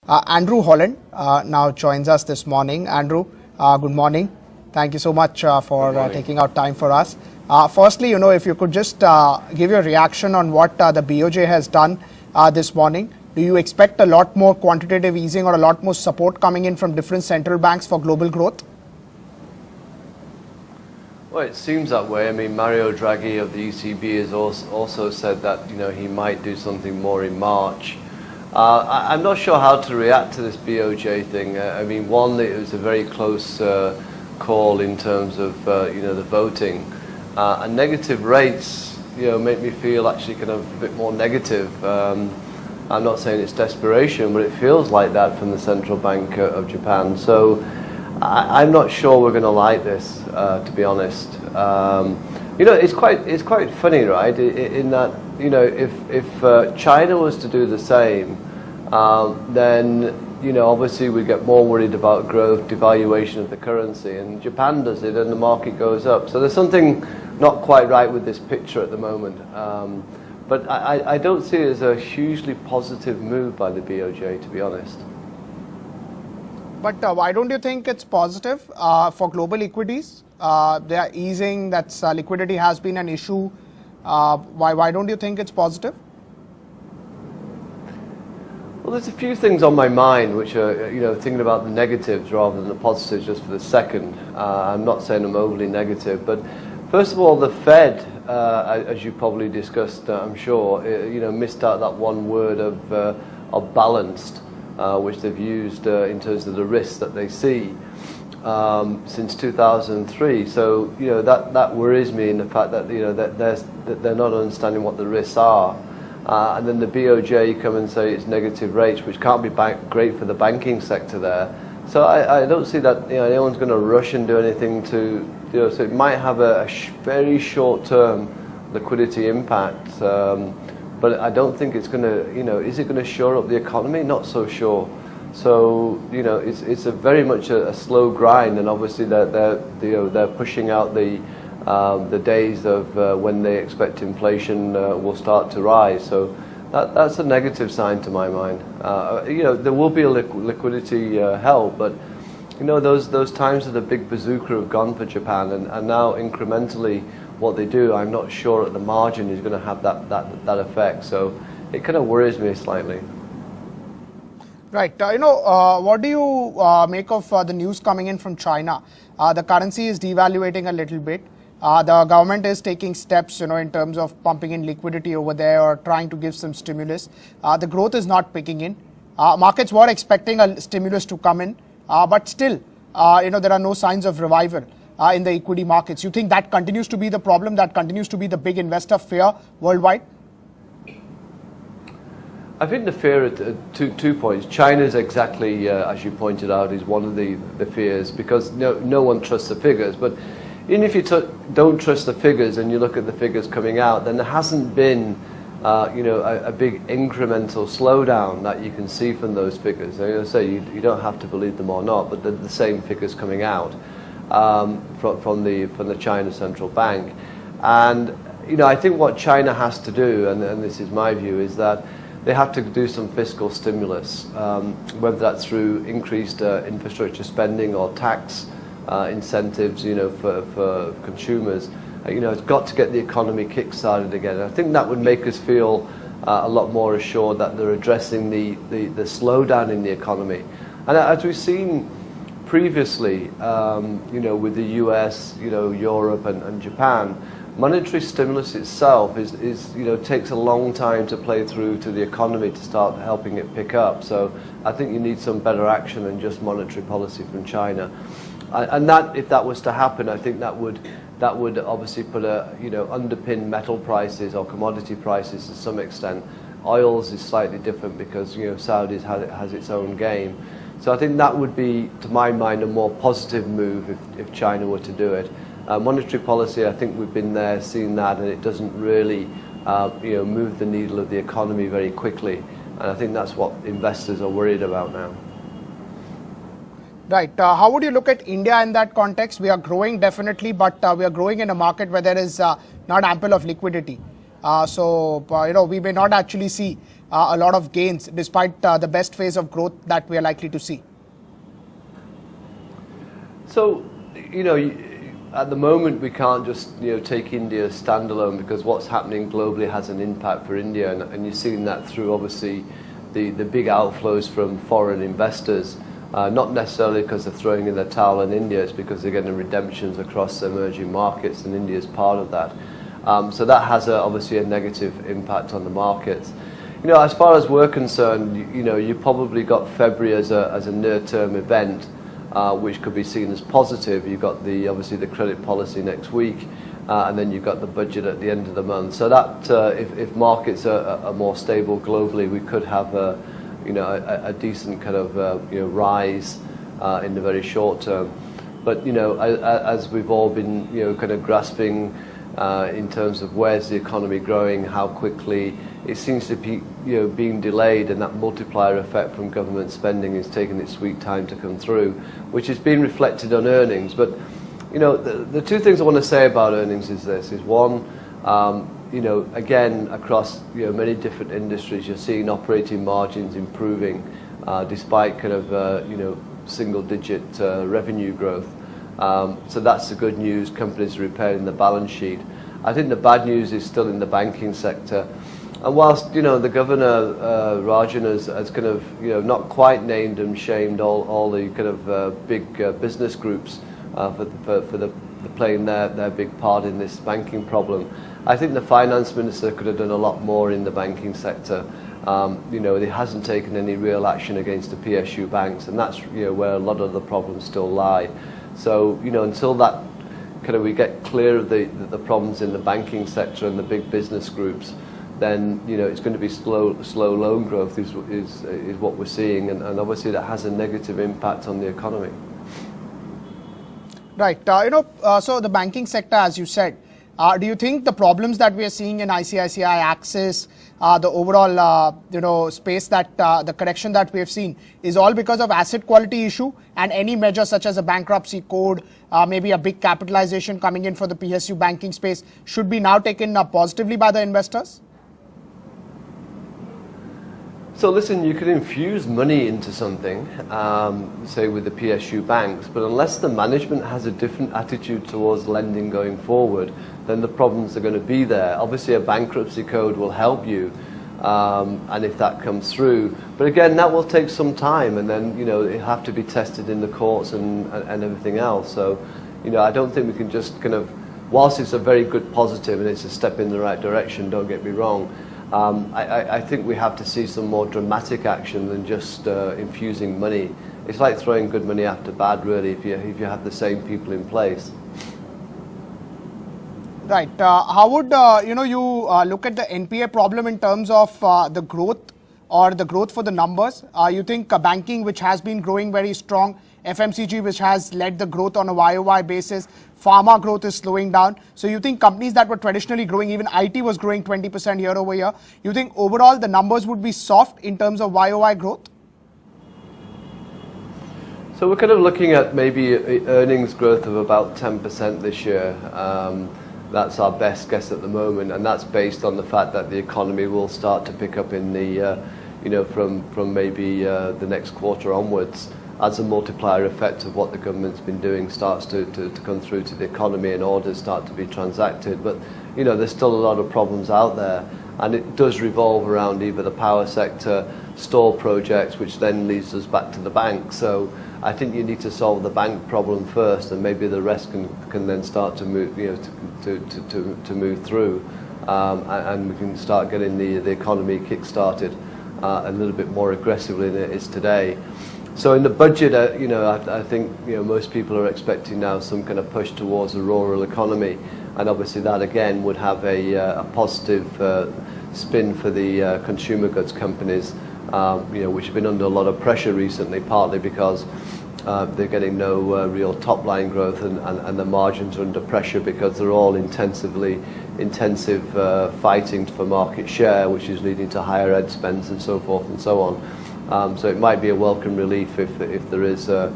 Andrew Holland now joins us this morning. Andrew, good morning. Thank you so much for taking out time for us. Firstly, if you could just give your reaction on what the BOJ has done this morning. Do you expect a lot more quantitative easing or a lot more support coming in from different central banks for global growth? Well, it seems that way. I mean, Mario Draghi of the ECB has also said that he might do something more in March. I'm not sure how to react to this BOJ thing. I mean, one, it was a very close call in terms of the voting, and negative rates make me feel actually kind of a bit more negative. I'm not saying it's desperation, but it feels like that from the Central Bank of Japan. So I'm not sure we're going to like this, to be honest. It's quite funny, right? In that if China was to do the same, then obviously we get more worried about growth, devaluation of the currency, and Japan does it, and the market goes up. So there's something not quite right with this picture at the moment. But I don't see it as a hugely positive move by the BOJ, to be honest. But why don't you think it's positive for global equities? They are easing, that's liquidity has been an issue. Why don't you think it's positive? Well, there's a few things on my mind which are, thinking about the negatives rather than the positives just for the second. I'm not saying I'm overly negative, but first of all, the Fed, as you probably discussed, I'm sure, missed out that one word of balanced, which they've used in terms of the risks that they see since 2003. So that worries me in the fact that that they're not understanding what the risks are, and then the BOJ come and say it's negative rates, which can't be great for the banking sector there. So I don't see that anyone's going to rush and do anything to. So it might have a very short-term liquidity impact, but I don't think it's going to, is it going to shore up the economy? Not so sure. So, it's very much a slow grind, and obviously they're pushing out the days of when they expect inflation will start to rise. So that's a negative sign to my mind. There will be a liquidity help, but those times of the big bazooka have gone for Japan, and now incrementally what they do, I'm not sure at the margin is going to have that effect. So it kind of worries me slightly. Right. What do you make of the news coming in from China? The currency is devaluating a little bit. The government is taking steps, in terms of pumping in liquidity over there or trying to give some stimulus. The growth is not picking in. Markets were expecting a stimulus to come in. But still, there are no signs of revival in the equity markets. You think that continues to be the problem? That continues to be the big investor fear worldwide? I think the fear at two points. China is exactly, as you pointed out, is one of the fears, because no one trusts the figures. But even if you don't trust the figures and you look at the figures coming out, then there hasn't been a big incremental slowdown that you can see from those figures. You don't have to believe them or not, but they're the same figures coming out from the China Central Bank. And I think what China has to do, and this is my view, is that they have to do some fiscal stimulus, whether that's through increased infrastructure spending or tax incentives, for consumers. It's got to get the economy kick-started again. I think that would make us feel a lot more assured that they're addressing the slowdown in the economy. And as we've seen previously, with the US, Europe and Japan, monetary stimulus itself is takes a long time to play through to the economy to start helping it pick up. So I think you need some better action than just monetary policy from China. And that, if that was to happen, I think that would obviously put underpin metal prices or commodity prices to some extent. Oils is slightly different because Saudi has its own game. So I think that would be, to my mind, a more positive move if China were to do it. Monetary policy, I think we've been there, seen that, and it doesn't really move the needle of the economy very quickly. And I think that's what investors are worried about now. Right. How would you look at India in that context? We are growing definitely, but we are growing in a market where there is not ample of liquidity. We may not actually see a lot of gains despite the best phase of growth that we are likely to see. So, at the moment we can't just take India standalone, because what's happening globally has an impact for India, and you're seeing that through obviously the big outflows from foreign investors, not necessarily because they're throwing in the towel in India, it's because they're getting redemptions across emerging markets, and India is part of that. So that has obviously a negative impact on the markets. As far as we're concerned, you probably got February as a near-term event, which could be seen as positive. You've got obviously the credit policy next week, and then you've got the budget at the end of the month. So that if markets are more stable globally, we could have a decent kind of rise in the very short term. But as we've all been kind of grasping in terms of where's the economy growing, how quickly, it seems to be being delayed, and that multiplier effect from government spending is taking its sweet time to come through, which is being reflected on earnings. But the two things I want to say about earnings is this: is one, again across many different industries, you're seeing operating margins improving despite kind of single-digit revenue growth. So that's the good news. Companies are repairing the balance sheet. I think the bad news is still in the banking sector. And whilst the governor Rajan has kind of not quite named and shamed all the kind of big business groups for playing their big part in this banking problem, I think the finance minister could have done a lot more in the banking sector. He hasn't taken any real action against the PSU banks, and that's where a lot of the problems still lie. So until that kind of we get clear of the problems in the banking sector and the big business groups, then it's going to be slow loan growth is what we're seeing, and obviously that has a negative impact on the economy. Right. So the banking sector, as you said, do you think the problems that we are seeing in ICICI, Axis, the overall space that the correction that we have seen is all because of asset quality issue, and any measure such as a bankruptcy code, maybe a big capitalization coming in for the PSU banking space should be now taken positively by the investors? So listen, you could infuse money into something, say with the PSU banks, but unless the management has a different attitude towards lending going forward, then the problems are going to be there. Obviously a bankruptcy code will help you, and if that comes through, but again that will take some time, and then it have to be tested in the courts and everything else. So I don't think we can just kind of, whilst it's a very good positive and it's a step in the right direction, don't get me wrong, I think we have to see some more dramatic action than just infusing money. It's like throwing good money after bad, really, if you have the same people in place. Right. How would you look at the NPA problem in terms of the growth or the growth for the numbers? You think banking, which has been growing very strong, FMCG, which has led the growth on a YOY basis, pharma growth is slowing down. So you think companies that were traditionally growing, even IT was growing 20% year over year, you think overall the numbers would be soft in terms of YOY growth? So we're kind of looking at maybe earnings growth of about 10% this year. That's our best guess at the moment, and that's based on the fact that the economy will start to pick up in the, from maybe the next quarter onwards, as a multiplier effect of what the government's been doing starts to come through to the economy and orders start to be transacted. But there's still a lot of problems out there, and it does revolve around either the power sector, stall projects, which then leads us back to the bank. So I think you need to solve the bank problem first, and maybe the rest can then start to move, to move through, and we can start getting the economy kick-started a little bit more aggressively than it is today. So in the budget, I think most people are expecting now some kind of push towards a rural economy, and obviously that again would have a positive spin for the consumer goods companies, which have been under a lot of pressure recently, partly because they're getting no real top-line growth, and the margins are under pressure because they're all intensive fighting for market share, which is leading to higher ed spends and so forth and so on. So it might be a welcome relief if there is a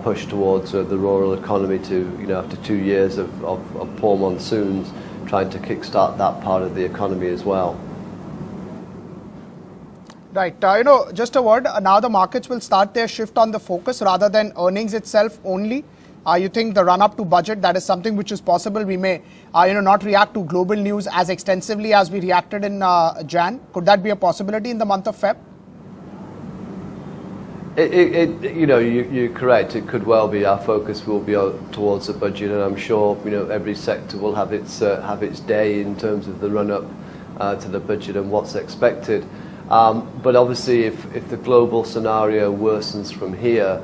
push towards the rural economy to, after 2 years of poor monsoons, trying to kickstart that part of the economy as well. Right. Just a word. Now the markets will start their shift on the focus rather than earnings itself only. You think the run up to budget, that is something which is possible. We may, not react to global news as extensively as we reacted in Jan. Could that be a possibility in the month of Feb? You're correct. It could well be. Our focus will be towards the budget, and I'm sure every sector will have its day in terms of the run up to the budget and what's expected. But obviously, if the global scenario worsens from here,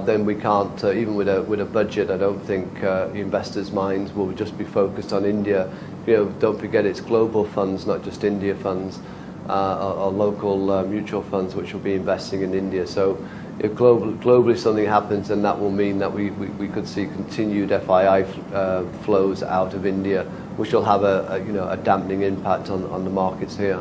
then we can't. Even with a budget, I don't think investors' minds will just be focused on India. Don't forget it's global funds, not just India funds. Or local mutual funds which will be investing in India. So if globally something happens, then that will mean that we could see continued FII flows out of India, which will have a dampening impact on the markets here.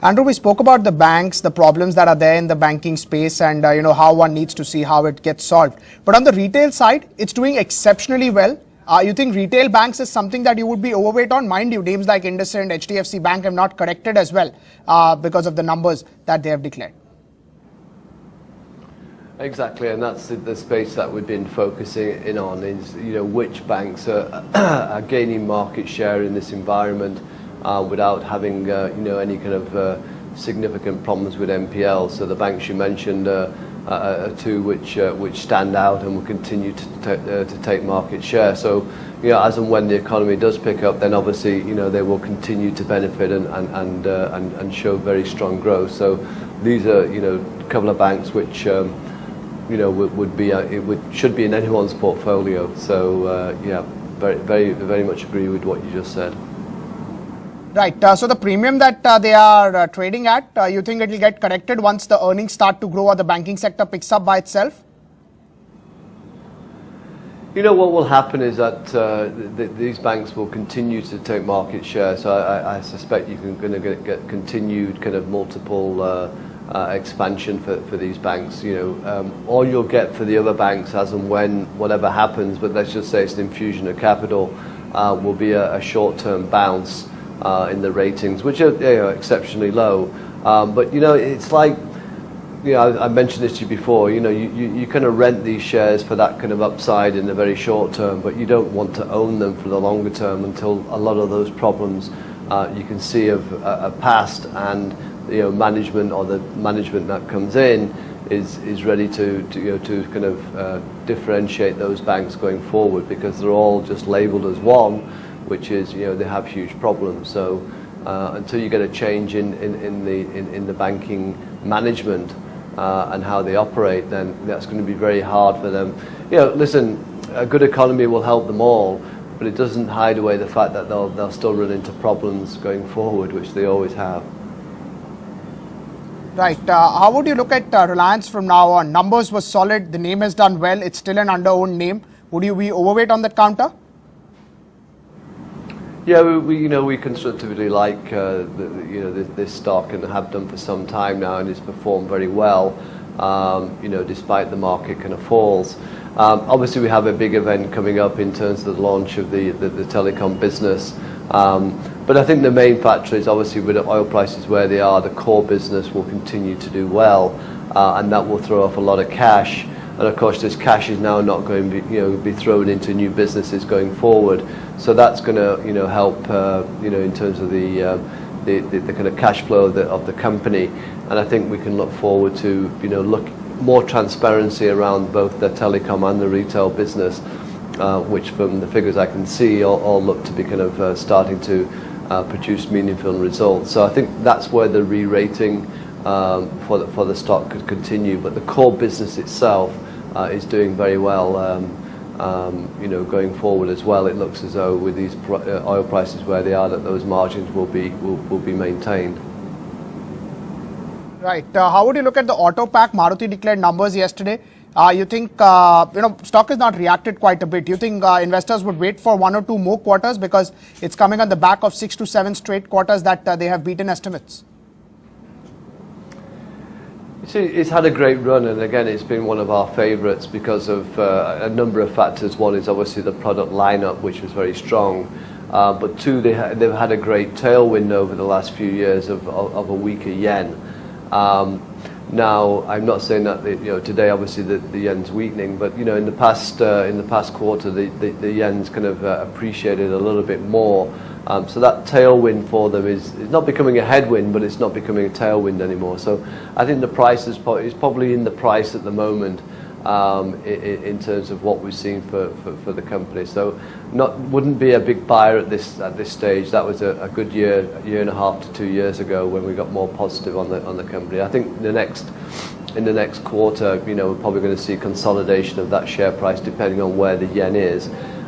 Andrew, we spoke about the banks, the problems that are there in the banking space, and how one needs to see how it gets solved. But on the retail side, it's doing exceptionally well. You think retail banks is something that you would be overweight on? Mind you, names like IndusInd, HDFC Bank have not corrected as well because of the numbers that they have declared. Exactly, and that's the space that we've been focusing in on is which banks are gaining market share in this environment without having any kind of significant problems with NPL. So the banks you mentioned are two which stand out and will continue to take market share. So as and when the economy does pick up, then obviously they will continue to benefit and show very strong growth. So these are a couple of banks which should be in anyone's portfolio. So very much agree with what you just said. Right. So the premium that they are trading at, you think it will get corrected once the earnings start to grow or the banking sector picks up by itself? What will happen is that these banks will continue to take market share. So I suspect you're going to get continued kind of multiple expansion for these banks. All you'll get for the other banks as and when whatever happens, but let's just say it's an infusion of capital, will be a short-term bounce in the ratings, which are exceptionally low. But it's like I mentioned this to you before. You kind of rent these shares for that kind of upside in the very short term, but you don't want to own them for the longer term until a lot of those problems you can see have passed, and management or the management that comes in is ready to kind of differentiate those banks going forward, because they're all just labelled as one, which is they have huge problems. So until you get a change in the banking management and how they operate, then that's going to be very hard for them. Listen, a good economy will help them all, but it doesn't hide away the fact that they'll still run into problems going forward, which they always have. Right. How would you look at Reliance from now on? Numbers were solid. The name has done well. It's still an under-owned name. Would you be overweight on that counter? Yeah, we constructively like this stock and have done for some time now, and it's performed very well. Despite the market kind of falls. Obviously, we have a big event coming up in terms of the launch of the telecom business. But I think the main factor is obviously with oil prices where they are, the core business will continue to do well, and that will throw off a lot of cash. And of course, this cash is now not going to be thrown into new businesses going forward. So that's going to help in terms of the kind of cash flow of the company. And I think we can look forward to look more transparency around both the telecom and the retail business, which from the figures I can see all look to be kind of starting to produce meaningful results. So I think that's where the re-rating for the stock could continue. But the core business itself is doing very well. Going forward as well, it looks as though with these oil prices where they are, that those margins will be maintained. Right. How would you look at the auto pack? Maruti declared numbers yesterday. You think stock has not reacted quite a bit. You think investors would wait for 1 or 2 more quarters because it's coming on the back of 6 to 7 straight quarters that they have beaten estimates? It's had a great run, and again, it's been one of our favourites because of a number of factors. One is obviously the product lineup, which was very strong, but two, they've had a great tailwind over the last few years of a weaker yen. Now, I'm not saying that today obviously the yen's weakening, but in the past quarter the yen's kind of appreciated a little bit more. So that tailwind for them is not becoming a headwind, but it's not becoming a tailwind anymore. So I think the price is probably in the price at the moment in terms of what we've seen for the company. So wouldn't be a big buyer at this stage. That was a good year and a half to 2 years ago when we got more positive on the company. I think in the next quarter, we're probably going to see consolidation of that share price depending on where the yen is.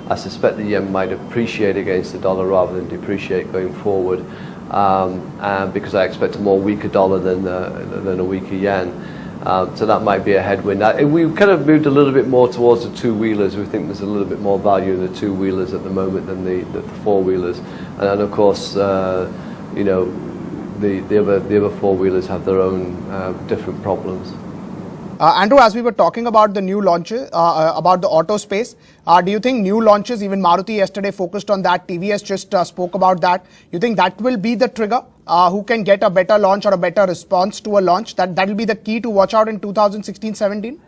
I suspect the yen might appreciate against the dollar rather than depreciate going forward, because I expect a more weaker dollar than a weaker yen. So that might be a headwind. We've kind of moved a little bit more towards the two-wheelers. We think there's a little bit more value in the two-wheelers at the moment than the four-wheelers. And of course, the other four-wheelers have their own different problems. Andrew, as we were talking about the new launches, about the auto space, do you think new launches, even Maruti yesterday focused on that, TVS just spoke about that, you think that will be the trigger? Who can get a better launch or a better response to a launch? That will be the key to watch out in 2016-17?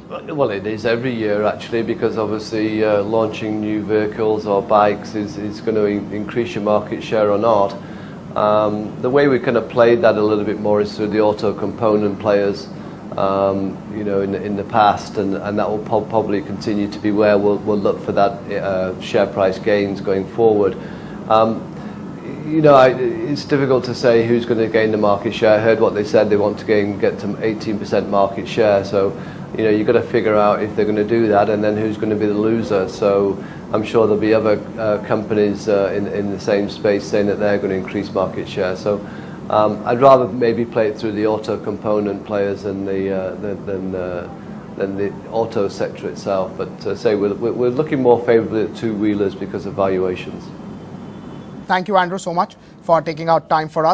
Well, it is every year actually, because obviously launching new vehicles or bikes is going to increase your market share or not. The way we kind of played that a little bit more is through the auto component players, in the past, and that will probably continue to be where we'll look for that share price gains going forward. It's difficult to say who's going to gain the market share. I heard what they said, they want to get to 18% market share, so you've got to figure out if they're going to do that and then who's going to be the loser. So I'm sure there'll be other companies in the same space saying that they're going to increase market share. So I'd rather maybe play it through the auto component players than the auto sector itself. But say we're looking more favourably at two-wheelers because of valuations. Thank you, Andrew, so much for taking out time for us.